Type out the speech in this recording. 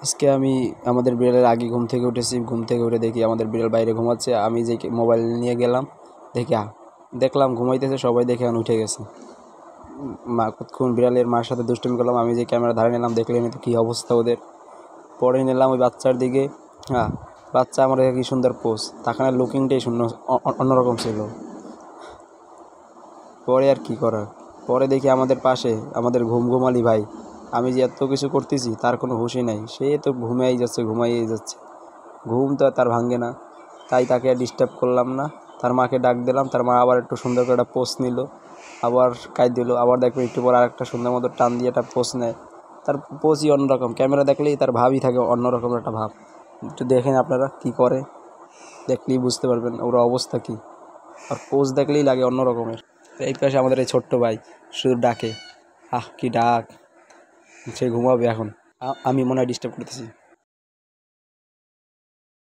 আজকে আমি আমাদের বিড়ালের আগে ঘুম থেকে উঠেছি। ঘুম থেকে উঠে দেখি আমাদের বিড়াল বাইরে ঘুমাচ্ছে। আমি যে মোবাইল নিয়ে গেলাম, দেখি দেখলাম ঘুমাইতেছে, সবাই দেখে এখন উঠে গেছে। মা কতক্ষণ বিড়ালের মার সাথে দুষ্টুমি করলাম। আমি যে ক্যামেরা ধারে নিলাম, দেখলেন তো কী অবস্থা ওদের। পরে নিলাম ওই বাচ্চার দিকে। বাচ্চা আমার দেখে কী সুন্দর পোজ, তাকানোর লুকিংটাই শূন্য অন্যরকম ছিল। পরে আর কি করার, পরে দেখি আমাদের পাশে আমাদের ঘুমালি ভাই, আমি যে এত কিছু করতেছি তার কোনো হুঁশই নাই। সে তো ঘুমাই যাচ্ছে। ঘুম তো আর তার ভাঙে না, তাই তাকে আর ডিস্টার্ব করলাম না। তার মাকে ডাক দিলাম, তার মা আবার একটু সুন্দর করে একটা পোস্ট নিল, আবার কাজ দিল। আবার দেখবে একটু পর আরেকটা সুন্দর মতো টান দিয়ে একটা পোস্ট নেয়। তার পোজই অন্যরকম, ক্যামেরা দেখলেই তার ভাবই থাকে অন্যরকম একটা ভাব। একটু দেখেন আপনারা কী করে, দেখলেই বুঝতে পারবেন ওর অবস্থা কী। আর পোজ দেখলেই লাগে অন্য রকমের। এই পাশে আমাদের এই ছোট্ট ভাই শুধু ডাকে, কি ডাক। সে ঘুমাবে এখন, আমি মনে হয় ডিস্টার্ব করতেছি।